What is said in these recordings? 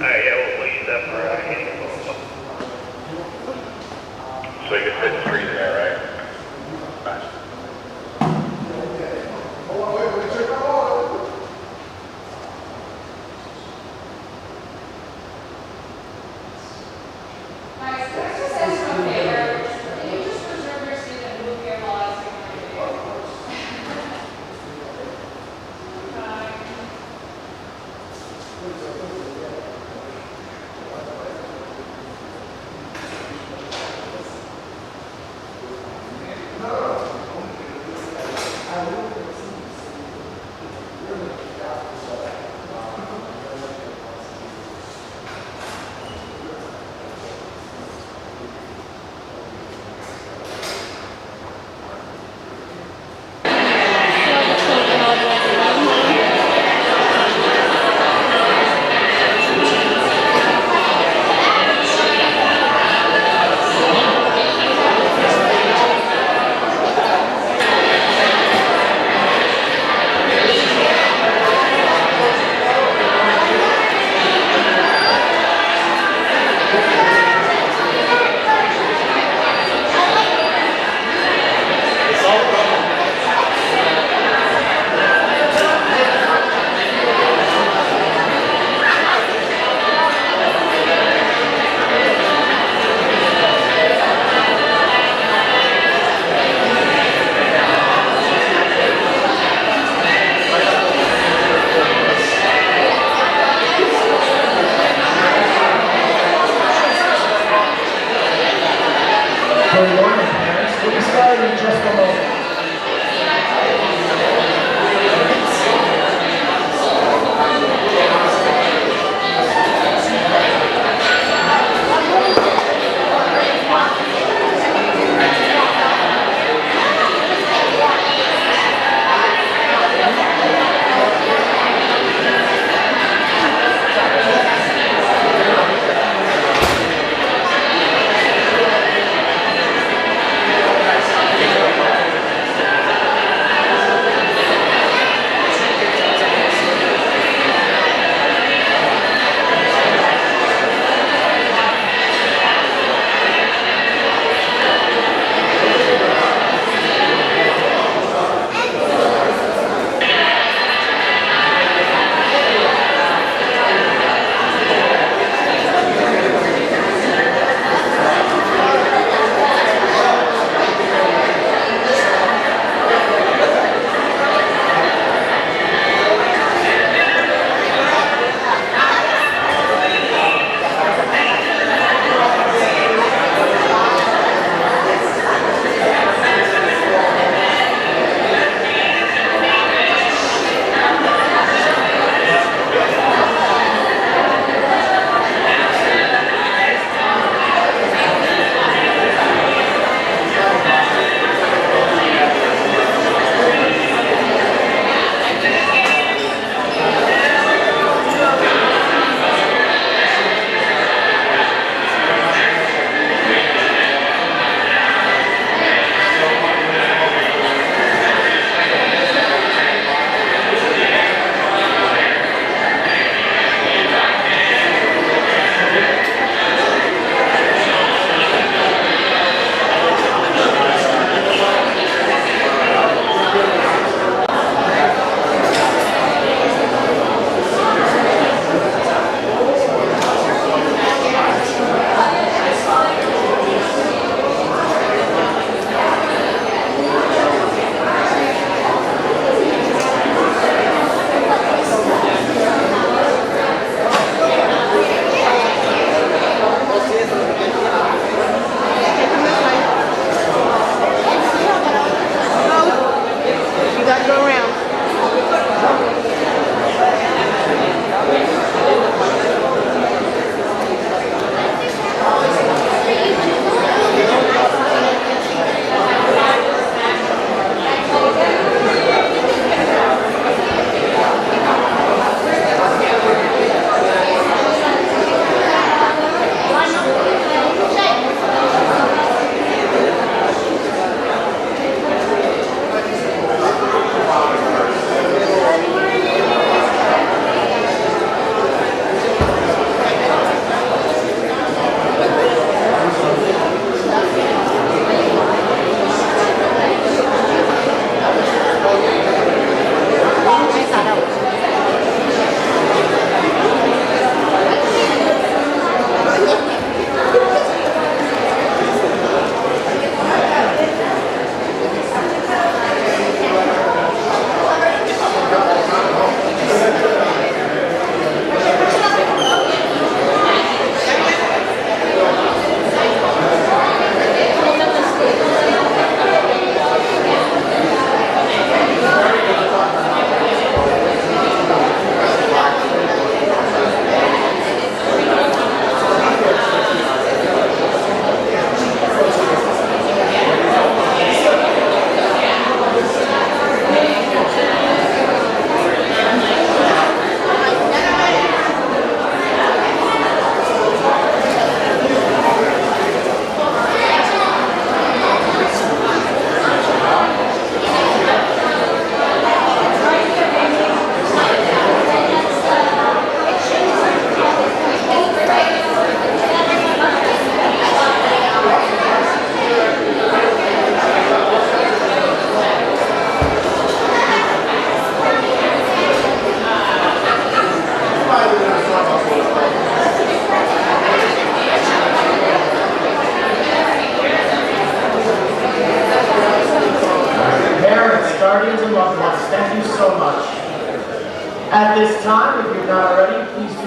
Alright, yeah, we'll use that for handicap also. So you can fit three there, right? Nice. Guys, can I just ask you a favor? Can you just reserve your seat and move here while I take my video? Bye.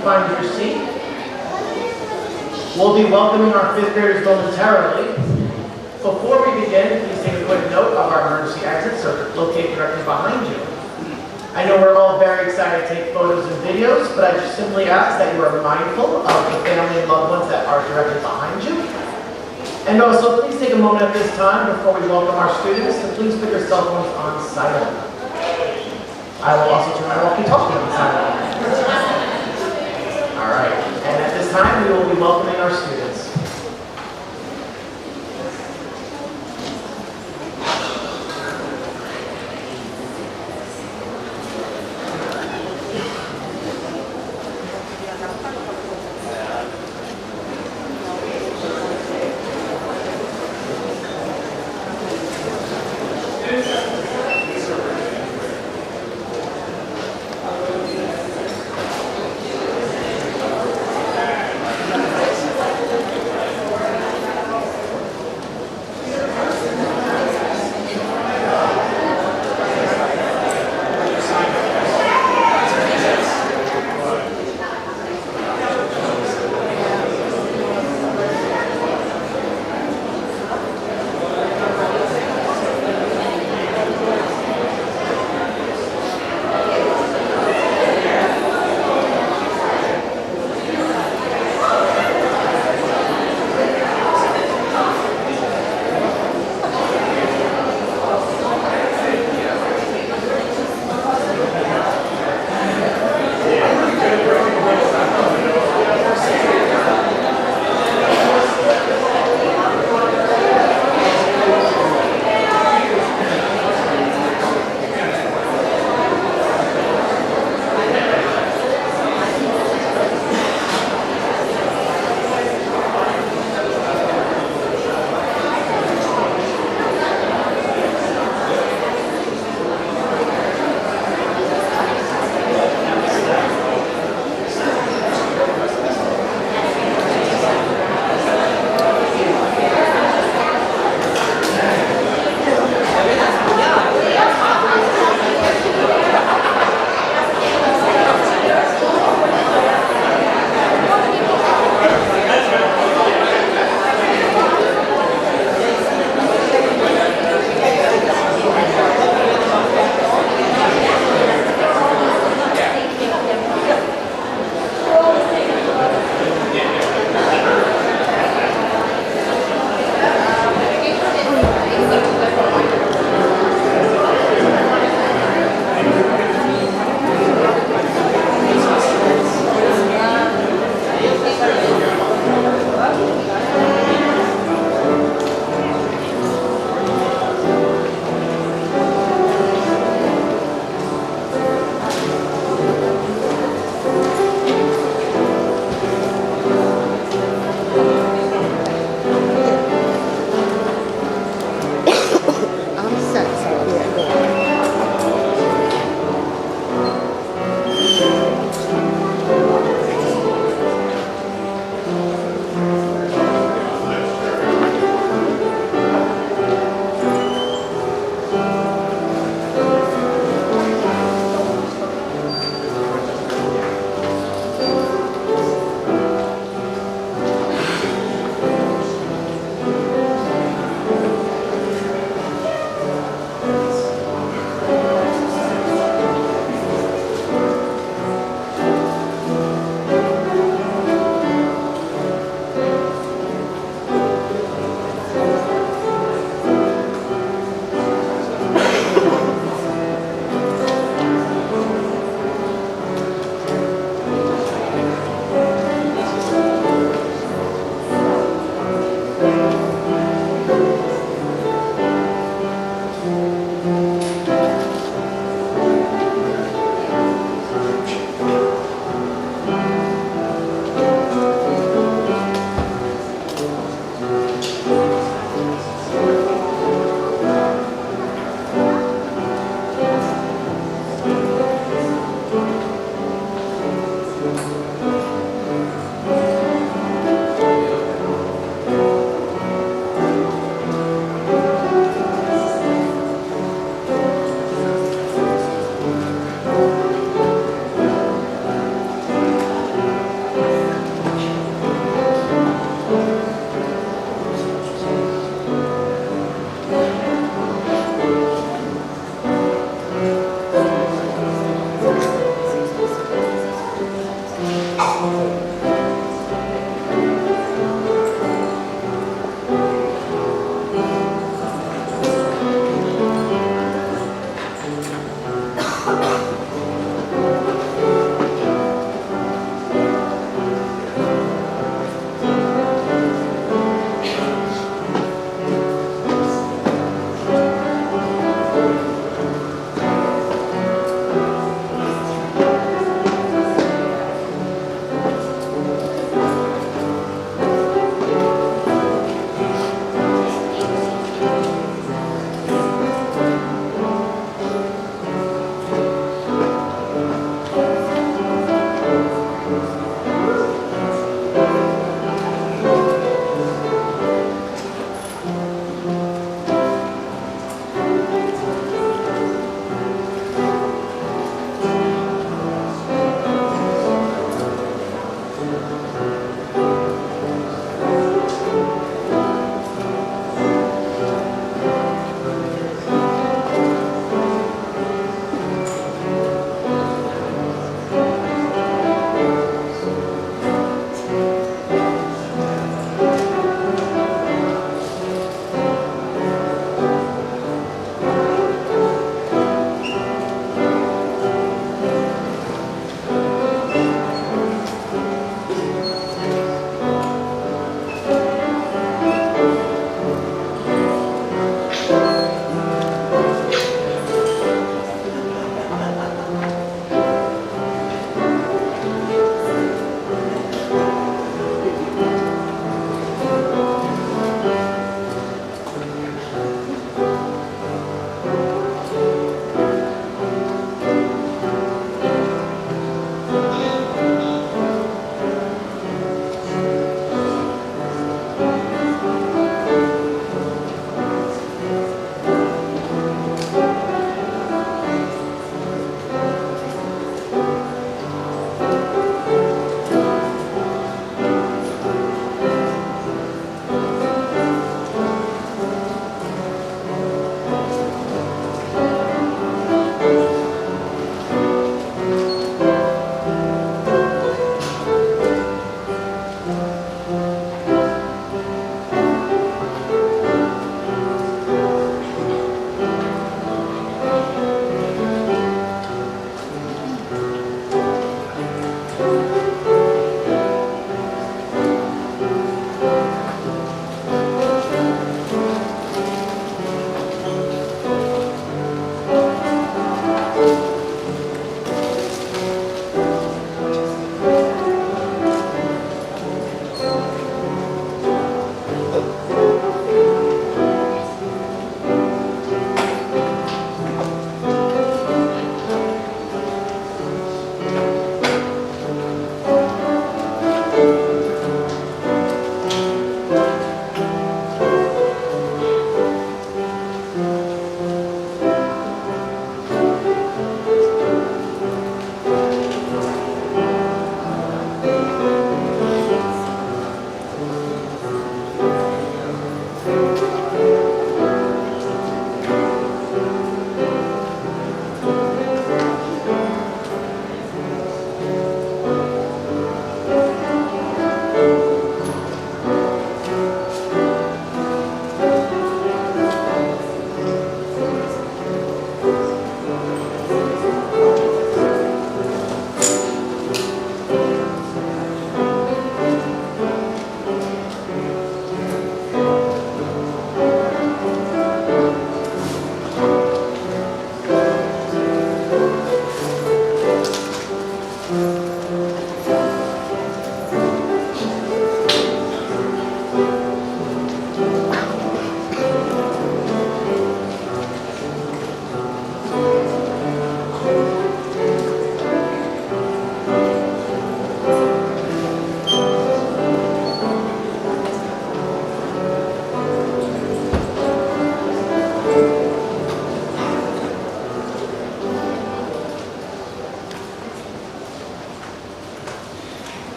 find your seat. We'll be welcoming our fifth graders momentarily. Before we begin, please take a quick note of our emergency exits are located directly behind you. I know we're all very excited to take photos and videos, but I just simply ask that you are mindful of the family and loved ones that are directly behind you. And also, please take a moment at this time before we welcome our students to please put your cell phones on silent. I will also turn my walkie-talkie on silent. All right, and at this time, we will be welcoming our students.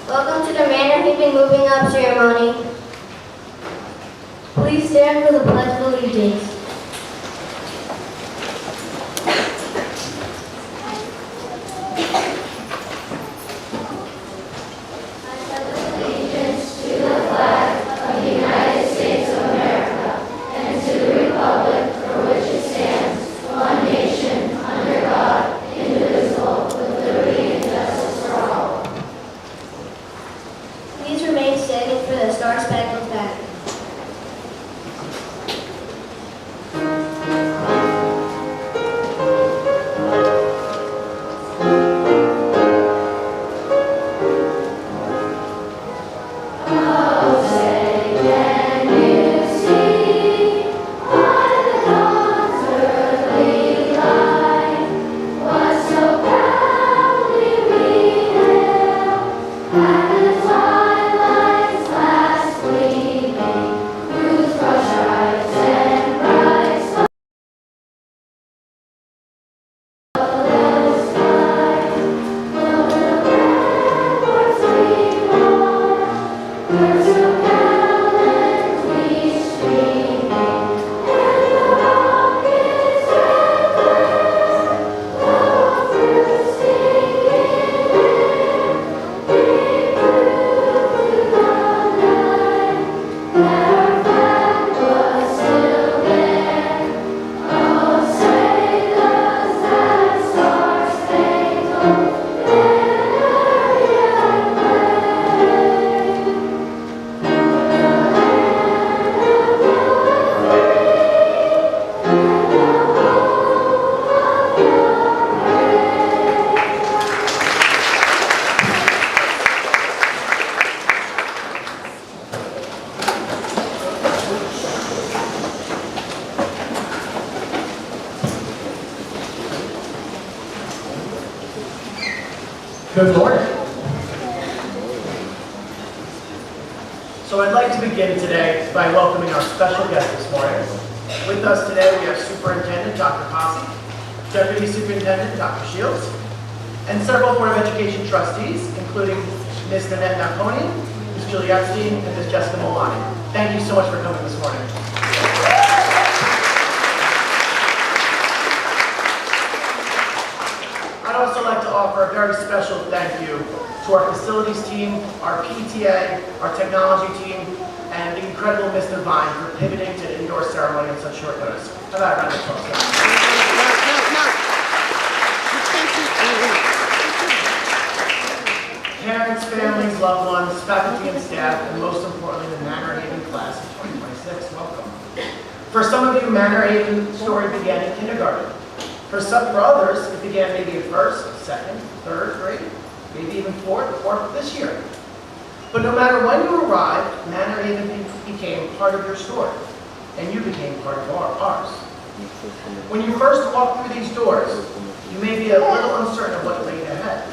Welcome to the Manorhaven Moving Up ceremony. Please stand for the Pledge of Allegiance. Please remain standing for the Star Spangled Banner. Good morning. So I'd like to begin today by welcoming our special guest this morning. With us today we have Superintendent Dr. Posse, Deputy Superintendent Dr. Shields, and several Board of Education trustees, including Ms. Nanette Napoleon, Ms. Julie Epstein, and Ms. Jessica Milani. Thank you so much for coming this morning. I'd also like to offer a very special thank you to our facilities team, our PTA, our technology team, and the incredible Ms. Devine for pivoting to an indoor ceremony on such short notice. How about a round of applause? Parents, families, loved ones, faculty and staff, and most importantly, the Manorhaven class of 2026, welcome. For some of you, Manorhaven's story began in kindergarten. For others, it began maybe in first, second, third grade, maybe even fourth this year. But no matter when you arrived, Manorhaven became part of your story, and you became part of ours. When you first walked through these doors, you may be a little uncertain of what lay ahead.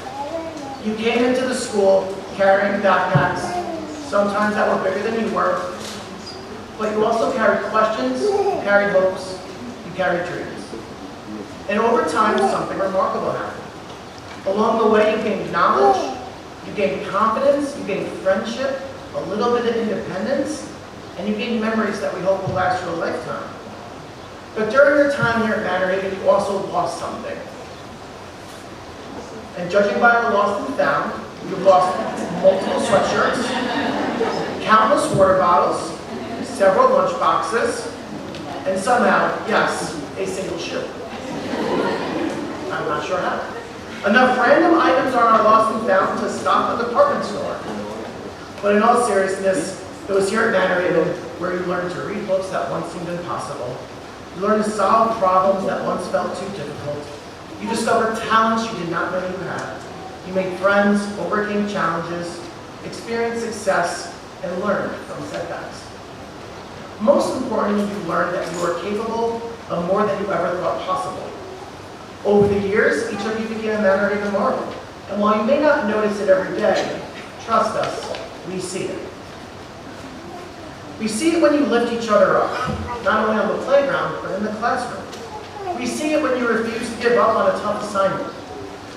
You came into the school carrying backpacks, sometimes that were bigger than you were, but you also carried questions, you carried hopes, you carried dreams. And over time, something remarkable happened. Along the way, you gained knowledge, you gained confidence, you gained friendship, a little bit of independence, and you gained memories that we hope will last you a lifetime. But during your time here at Manorhaven, you also lost something. And judging by our lost and found, you've lost multiple sweatshirts, countless water bottles, several lunch boxes, and somehow, yes, a single shoe. I'm not sure how. Enough random items on our lost and found to stop a department store. But in all seriousness, it was here at Manorhaven where you learned to read books that once seemed impossible. You learned to solve problems that once felt too difficult. You discovered talents you did not know you had. You made friends, overcame challenges, experienced success, and learned from setbacks. Most importantly, you learned that you were capable of more than you ever thought possible. Over the years, each of you became a Manorhaven marvel. And while you may not notice it every day, trust us, we see it. We see it when you lift each other up, not only on the playground, but in the classroom. We see it when you refuse to give up on a tough assignment.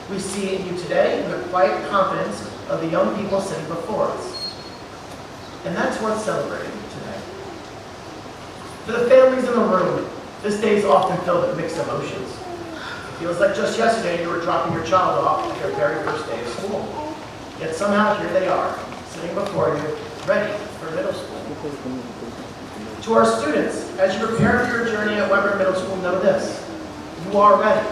We see it in you today in the quiet confidence of the young people sitting before us. And that's worth celebrating today. For the families in the room, this day is often filled with mixed emotions. It feels like just yesterday you were dropping your child off at their very first day of school. Yet somehow here they are, sitting before you, ready for middle school. To our students, as you prepare for your journey at Weber Middle School, know this: you are ready.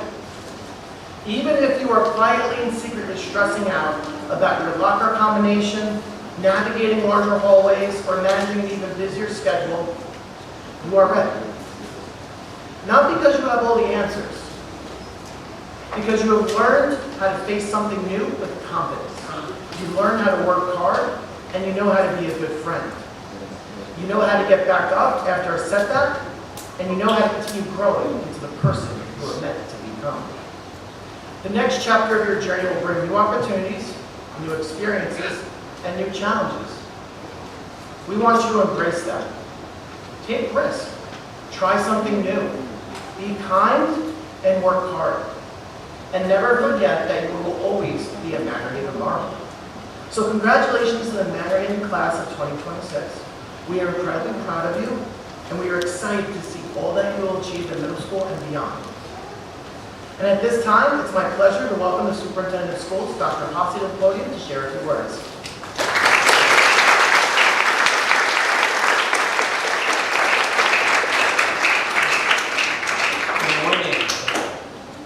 Even if you are quietly and secretly stressing out about your locker combination, navigating larger hallways, or managing an even busier schedule, you are ready. Not because you have all the answers, because you have learned how to face something new with confidence. You learn how to work hard, and you know how to be a good friend. You know how to get back up after a setback, and you know how to continue growing into the person you are meant to become. The next chapter of your journey will bring new opportunities, new experiences, and new challenges. We want you to embrace that. Take risks. Try something new. Be kind and work hard. And never forget that you will always be a Manorhaven marvel. So congratulations to the Manorhaven class of 2026. We are incredibly proud of you, and we are excited to see all that you will achieve in middle school and beyond. And at this time, it's my pleasure to welcome the Superintendent of Schools, Dr. Hasse, to the podium to share a few words. Good morning.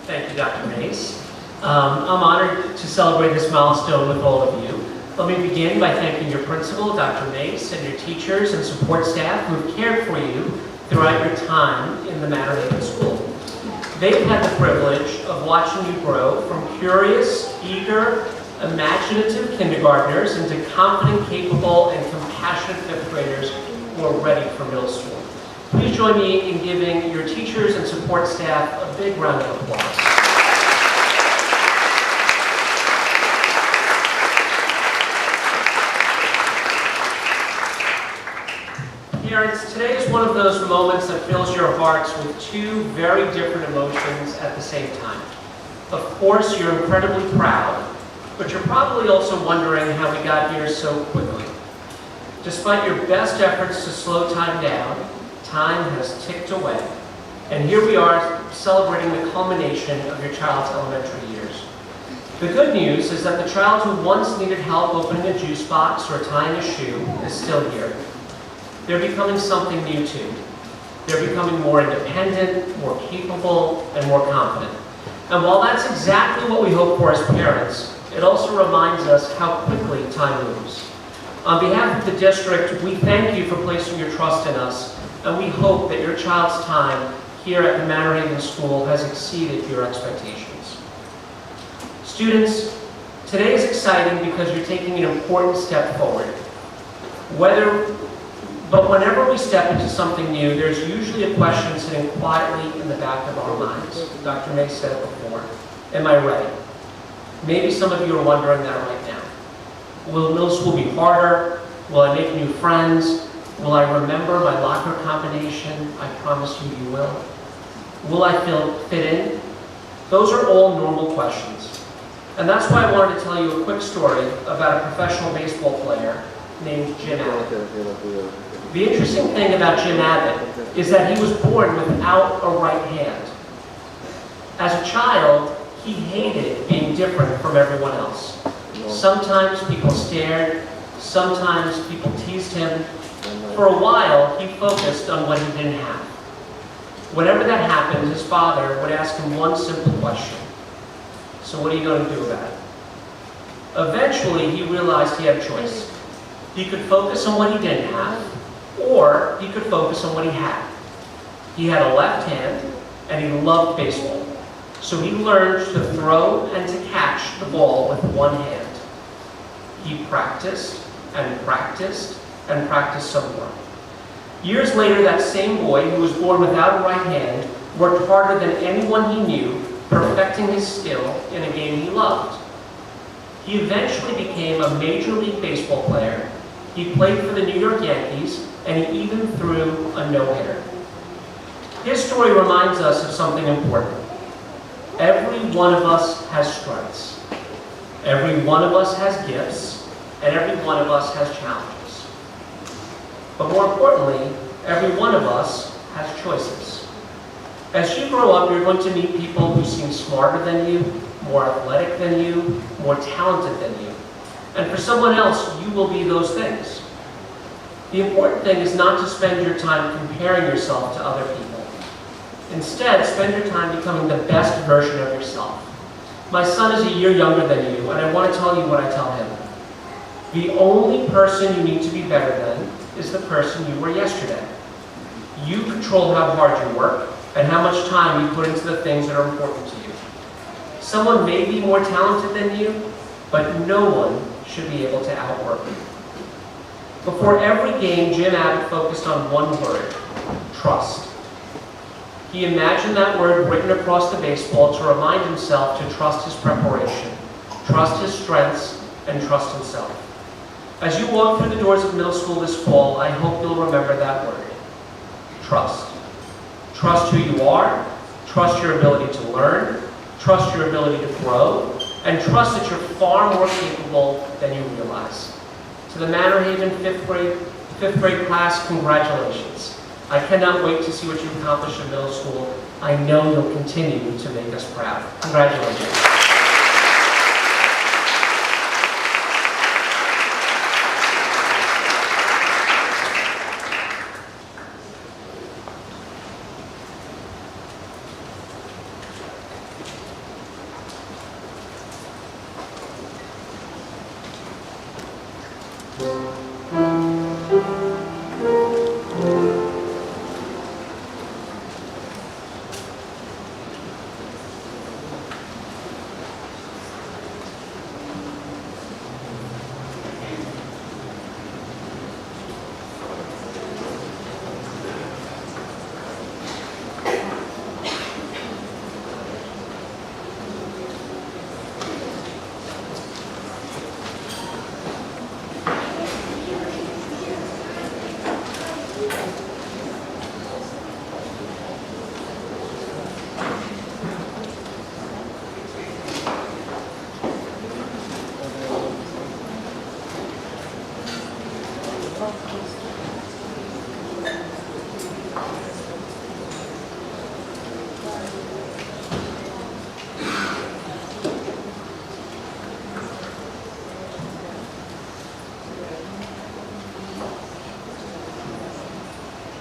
Thank you, Dr. Mace. I'm honored to celebrate this milestone with all of you. Let me begin by thanking your principal, Dr. Mace, and your teachers and support staff who have cared for you throughout your time in the Manorhaven School. They've had the privilege of watching you grow from curious, eager, imaginative kindergartners into confident, capable, and compassionate fifth graders who are ready for middle school. Please join me in giving your teachers and support staff a big round of applause. Parents, today is one of those moments that fills your hearts with two very different emotions at the same time. Of course, you're incredibly proud, but you're probably also wondering how we got here so quickly. Despite your best efforts to slow time down, time has ticked away, and here we are celebrating the culmination of your child's elementary years. The good news is that the child who once needed help opening a juice box or tying a shoe is still here. They're becoming something new too. They're becoming more independent, more capable, and more confident. And while that's exactly what we hope for as parents, it also reminds us how quickly time moves. On behalf of the district, we thank you for placing your trust in us, and we hope that your child's time here at the Manorhaven School has exceeded your expectations. Students, today is exciting because you're taking an important step forward. But whenever we step into something new, there's usually a question sitting quietly in the back of our minds. Dr. May said it before. Am I ready? Maybe some of you are wondering that right now. Will middle school be harder? Will I make new friends? Will I remember my locker combination? I promise you, you will. Will I fit in? Those are all normal questions. And that's why I wanted to tell you a quick story about a professional baseball player named Jim Abbott. The interesting thing about Jim Abbott is that he was born without a right hand. As a child, he hated being different from everyone else. Sometimes people stared, sometimes people teased him. For a while, he focused on what he didn't have. Whenever that happened, his father would ask him one simple question. So what are you going to do about it? Eventually, he realized he had a choice. He could focus on what he didn't have, or he could focus on what he had. He had a left hand, and he loved baseball. So he learned to throw and to catch the ball with one hand. He practiced, and practiced, and practiced some more. Years later, that same boy who was born without a right hand worked harder than anyone he knew, perfecting his skill in a game he loved. He eventually became a Major League Baseball player. He played for the New York Yankees, and he even threw a no-hitter. His story reminds us of something important. Every one of us has strengths. Every one of us has gifts, and every one of us has challenges. But more importantly, every one of us has choices. As you grow up, you're going to meet people who seem smarter than you, more athletic than you, more talented than you. And for someone else, you will be those things. The important thing is not to spend your time comparing yourself to other people. Instead, spend your time becoming the best version of yourself. My son is a year younger than you, and I want to tell you what I tell him. The only person you need to be better than is the person you were yesterday. You control how hard you work and how much time you put into the things that are important to you. Someone may be more talented than you, but no one should be able to outwork you. Before every game, Jim Abbott focused on one word: trust. He imagined that word written across the baseball to remind himself to trust his preparation, trust his strengths, and trust himself. As you walk through the doors of middle school this fall, I hope you'll remember that word: trust. Trust who you are, trust your ability to learn, trust your ability to grow, and trust that you're far more capable than you realize. To the Manorhaven fifth grade class, congratulations. I cannot wait to see what you accomplish in middle school. I know you'll continue to make us proud. Congratulations.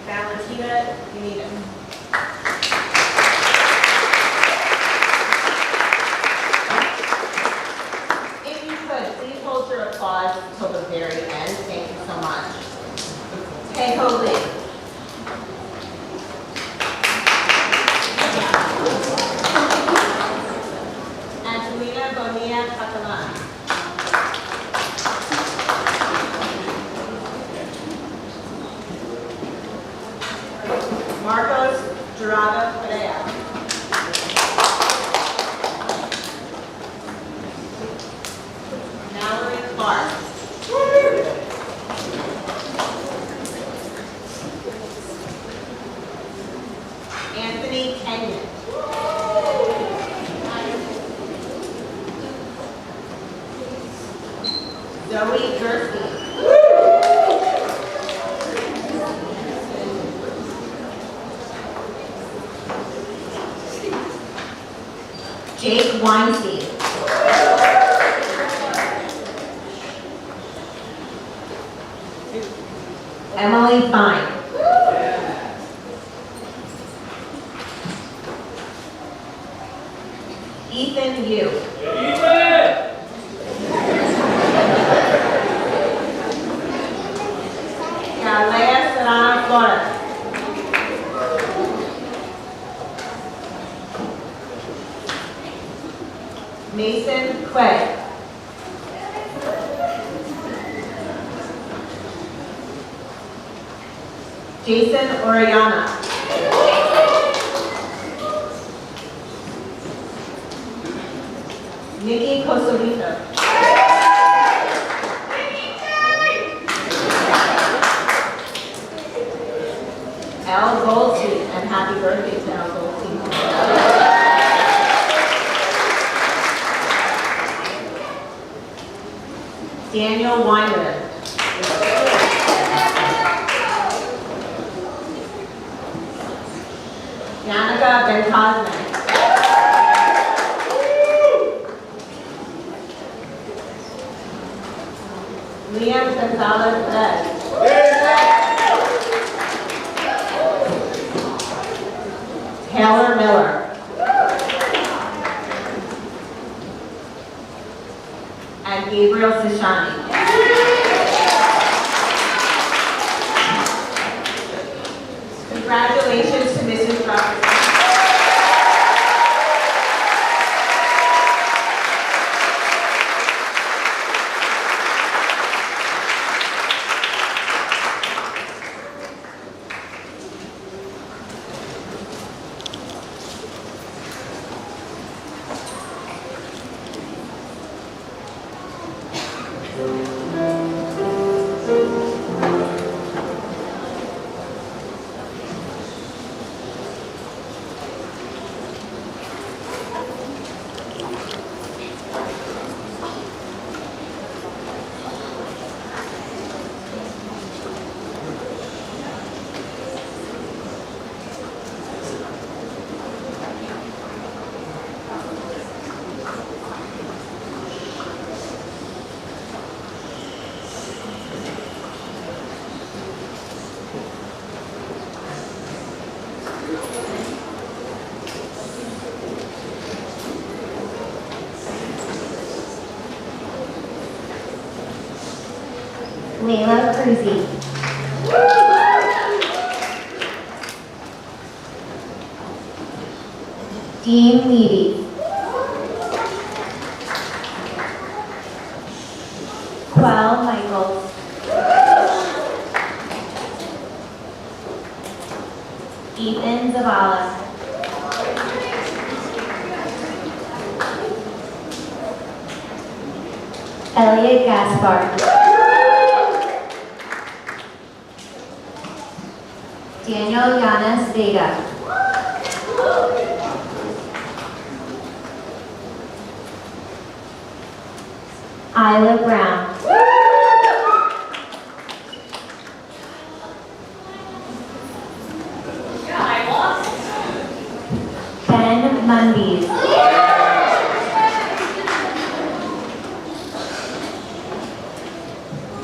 Valentina, you need it. If you could, please hold your applause until the very end. Thank you so much. Hey, Holy. Angelina Bonilla Catalan. Marcos Gerardo Perea. Mallory Clark. Anthony Kenyon. Zoe Gursky. Jake Weinstein. Emily Fine. Ethan Yu. Galea Serrano Flores. Mason Quay. Jason Orellana. Nikki Cosolito. Elle Goldstein, and happy birthday to Elle Goldstein. Daniel Weinman. Danica Ben Cosme. Liam Gonzalez Perez. Taylor Miller. And Gabriel Sishani. Congratulations to Mrs. Robertson. Layla Cruzy. Dean Levy. Quell Michaels. Ethan Zavala. Elliot Gaspar. Daniel Yanis Vega. Isla Brown. Ben Mundies.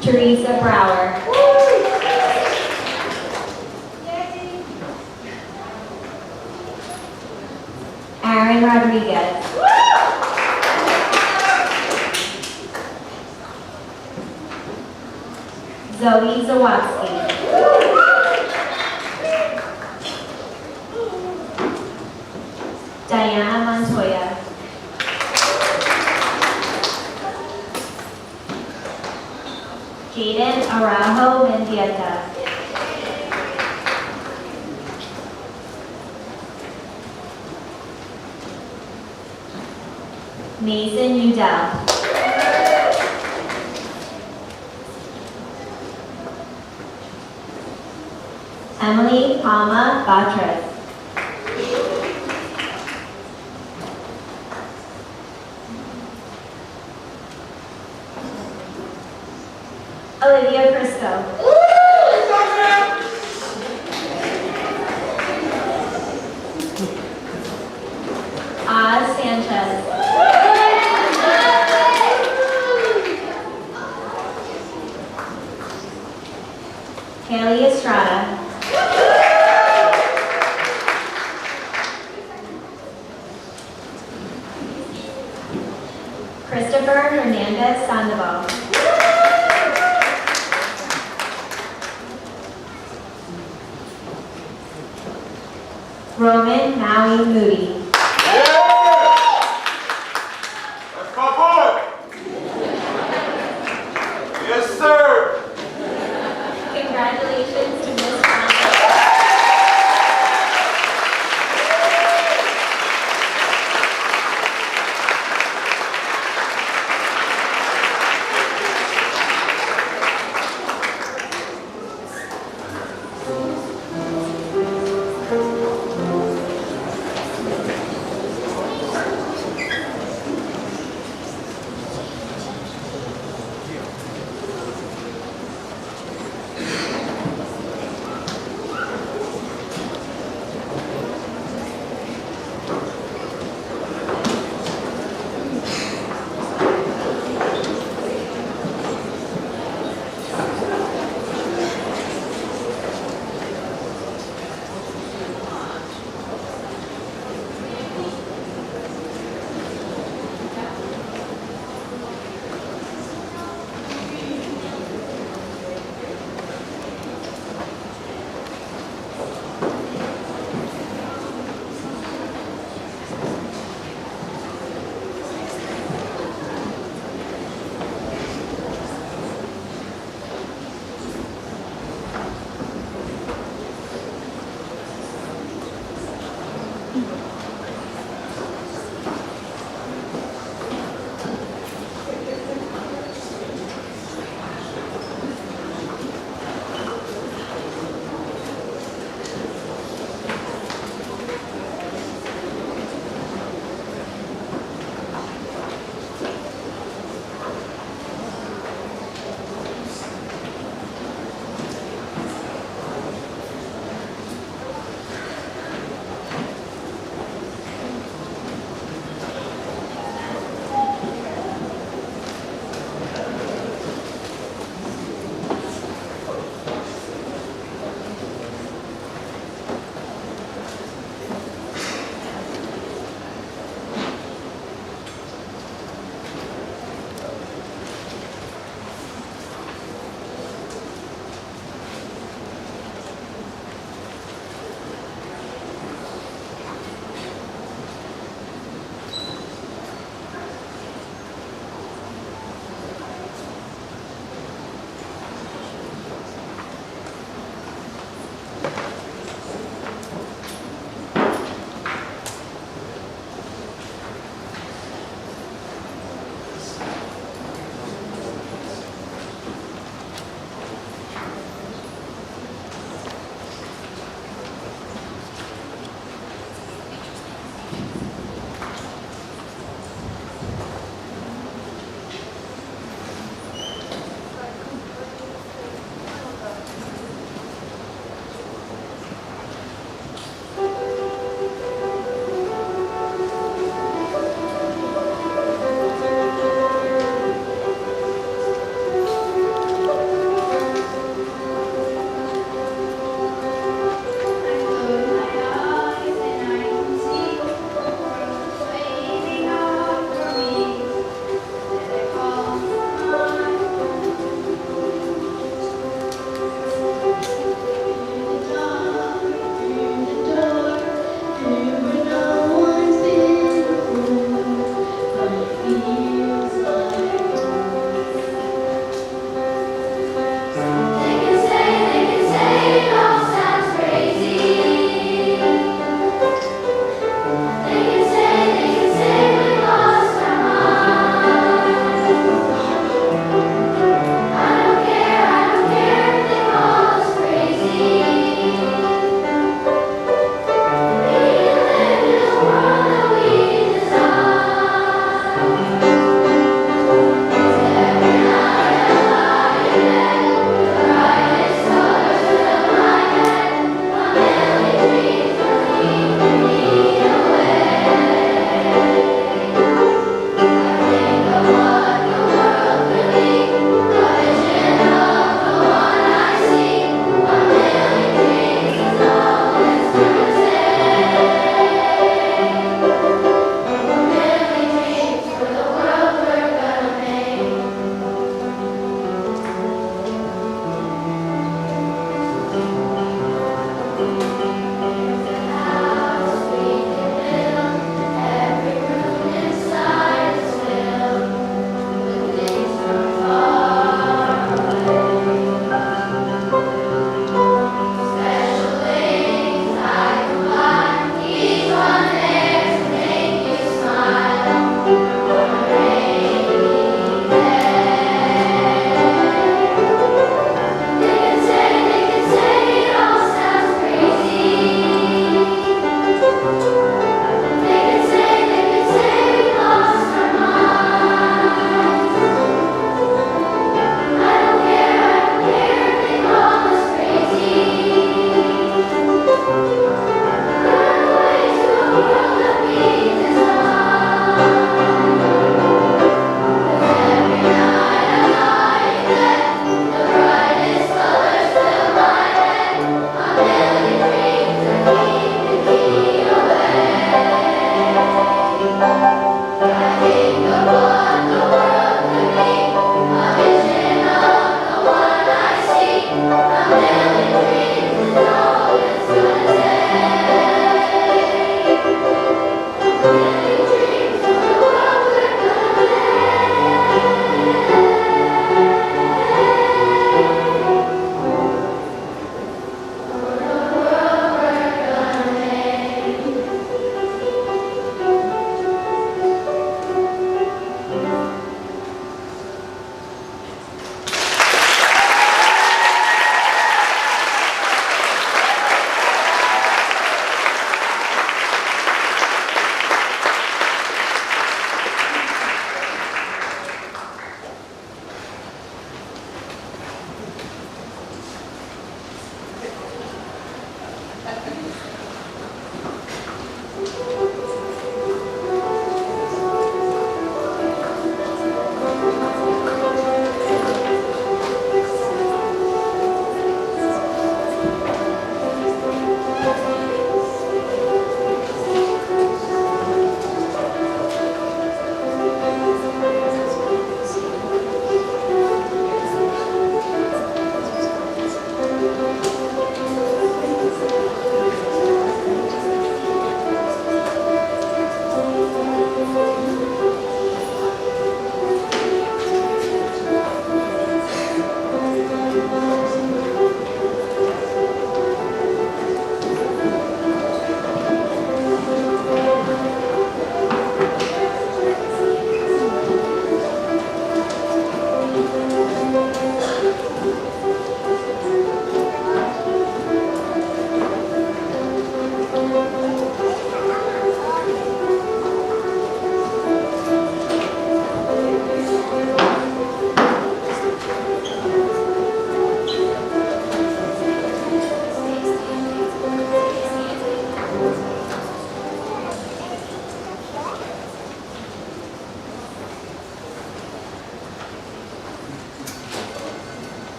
Teresa Brower. Aaron Rodriguez. Zoe Zawatsky. Diana Montoya. Jaden Araujo Mendieta. Mason Udell. Emily Palma Batres. Olivia Crisco. Oz Sanchez. Haley Estrada. Christopher Hernandez Sandoval. Roman Maui Moody. That's my boy. Yes, sir. Congratulations to Ms. Brown.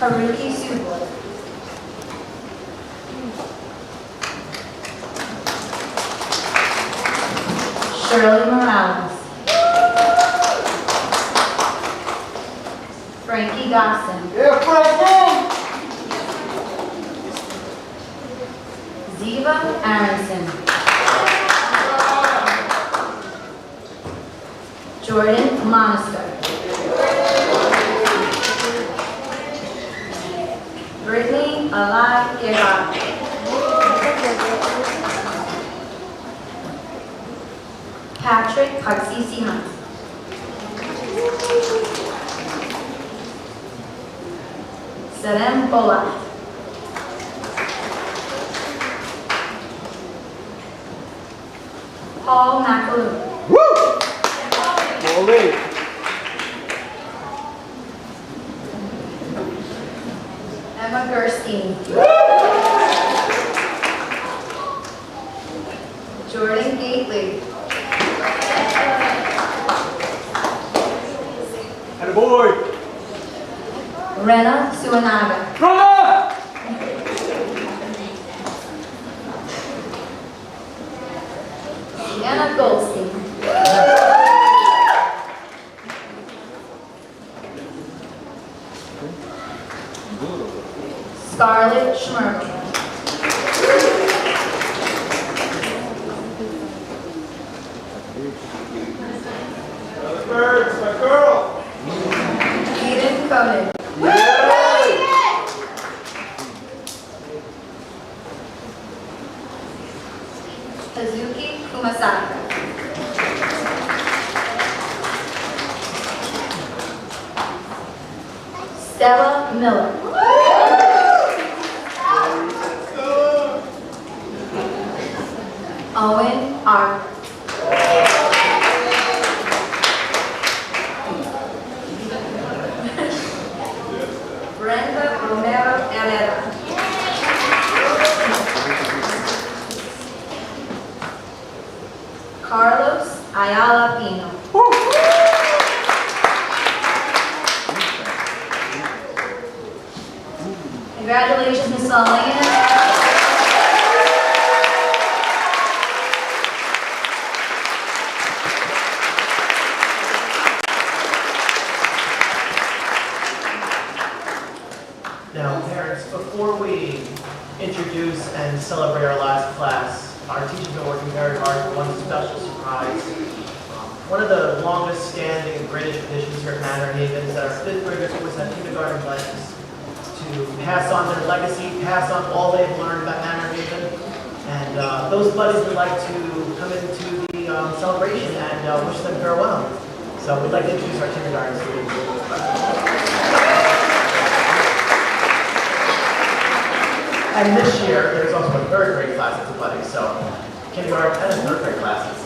Haruki Subud. Shirley Morales. Frankie Gosson. Ziva Aronson. Jordan Monaster. Brittany Alai Guerra. Patrick Kaksisi Hunt. Serem Bolat. Paul McAloon. Emma Gerstein. Jordan Gately. Rena Suanaga. Sienna Goldstein. Scarlett Schmerkel. Birds, my girl. Eden Koenig. Hazuki Kumasaka. Stella Miller. Owen Arthur. Brenda Romero Herrera. Carlos Ayala Pino. Congratulations, Ms. Solana. Now, parents, before we introduce and celebrate our last class, our teachers have been working very hard for one special surprise. One of the longest standing and greatest traditions here at Manorhaven is that our fifth graders always have kindergarten buddies to pass on their legacy, pass on all they've learned about Manorhaven. And those buddies would like to come into the celebration and wish them farewell. So we'd like to introduce our kindergarten students. And this year, there's also a third grade class that's a buddy, so kindergarten and third grade classes.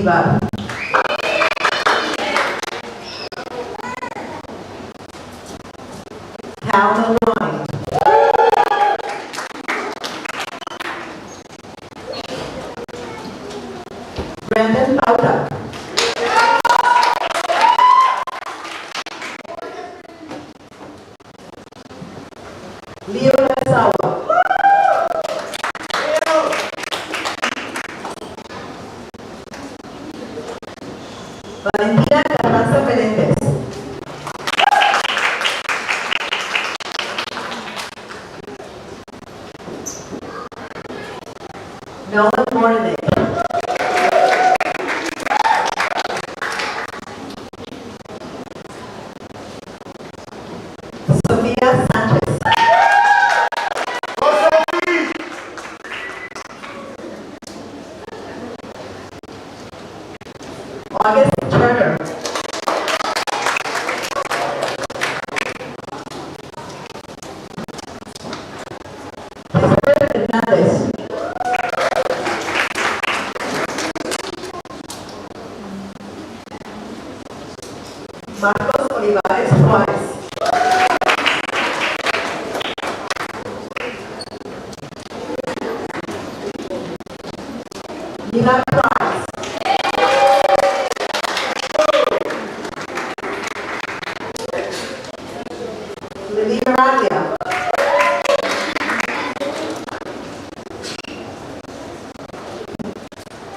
Escobar. Hal Milroy. Brandon Pauta. Leo Nasawa. Valentina Carranza Menéndez. Nolan Mornay. Sofía Sánchez. August Turner. Christopher Hernández. Marcos Olivares Juárez. Nina Price. Lily Miranda.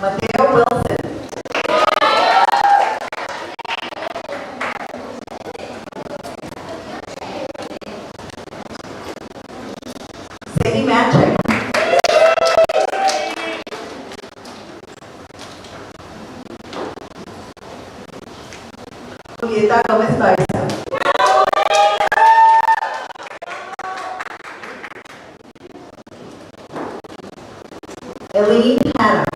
Mateo Wilson. Sadie Manchek. Julieta Gomez Baiza. Eileen Hanna.